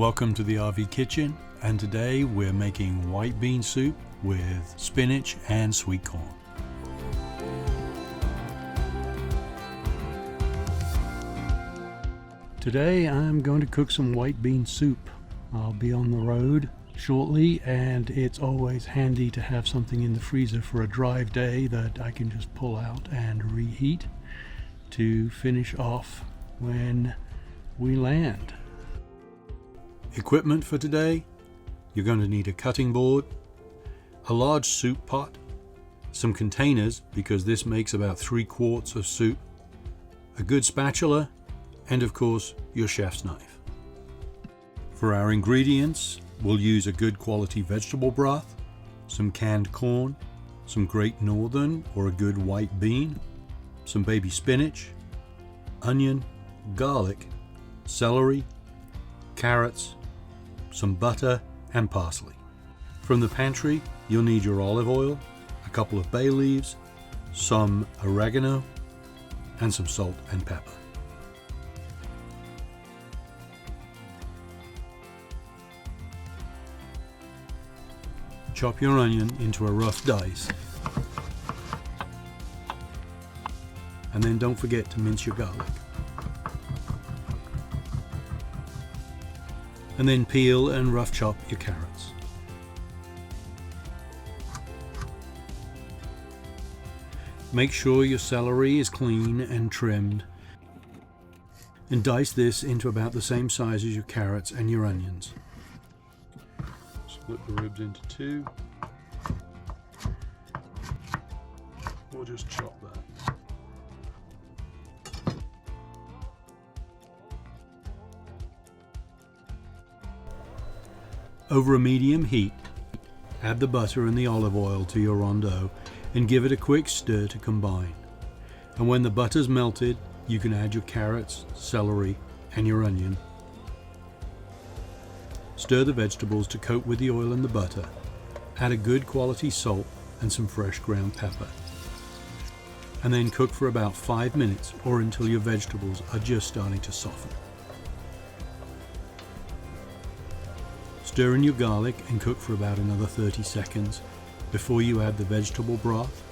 Welcome to the RV Kitchen, and today we're making white bean soup with spinach and sweet corn. Today I'm going to cook some white bean soup. I'll be on the road shortly, and it's always handy to have something in the freezer for a drive day that I can just pull out and reheat to finish off when we land. Equipment for today: you're going to need a cutting board, a large soup pot, some containers because this makes about 3 quarts of soup, a good spatula, and of course your chef's knife. For our ingredients, we'll use a good quality vegetable broth, some canned corn, some Great Northern or a good white bean, some baby spinach, onion, garlic, celery, carrots, some butter and parsley. From the pantry, you'll need your olive oil, a couple of bay leaves, some oregano, and some salt and pepper. Chop your onion into a rough dice, and then don't forget to mince your garlic. And then peel and rough chop your carrots. Make sure your celery is clean and trimmed, and dice this into about the same size as your carrots and your onions. Split the ribs into 2, or just chop that. Over a medium heat, add the butter and the olive oil to your rondeau and give it a quick stir to combine. And when the butter's melted, you can add your carrots, celery, and your onion. Stir the vegetables to coat with the oil and the butter. Add a good quality salt and some fresh ground pepper. And then cook for about 5 minutes or until your vegetables are just starting to soften. Stir in your garlic and cook for about another 30 seconds before you add the vegetable broth,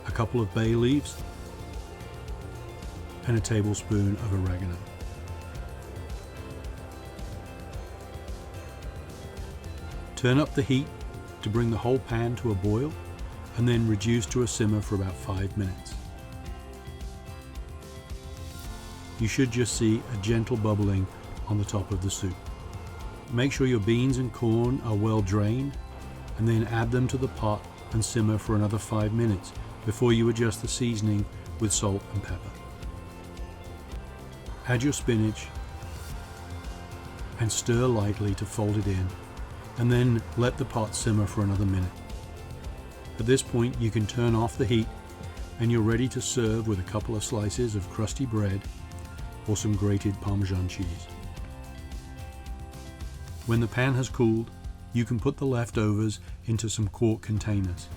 a couple of bay leaves, and a tablespoon of oregano. Turn up the heat to bring the whole pan to a boil, and then reduce to a simmer for about 5 minutes. You should just see a gentle bubbling on the top of the soup. Make sure your beans and corn are well drained, and then add them to the pot and simmer for another 5 minutes before you adjust the seasoning with salt and pepper. Add your spinach and stir lightly to fold it in, and then let the pot simmer for another minute. At this point, you can turn off the heat and you're ready to serve with a couple of slices of crusty bread or some grated Parmesan cheese. When the pan has cooled, you can put the leftovers into some quart containers.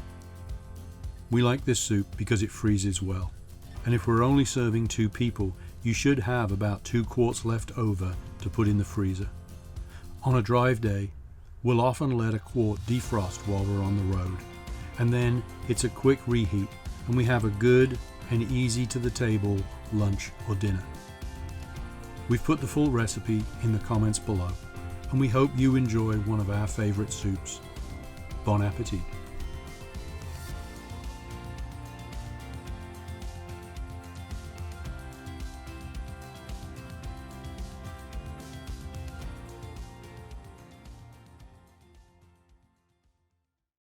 We like this soup because it freezes well, and if we're only serving 2 people, you should have about 2 quarts left over to put in the freezer. On a drive day, we'll often let a quart defrost while we're on the road, and then it's a quick reheat and we have a good and easy to the table lunch or dinner. We've put the full recipe in the comments below, and we hope you enjoy one of our favorite soups. Bon appetit!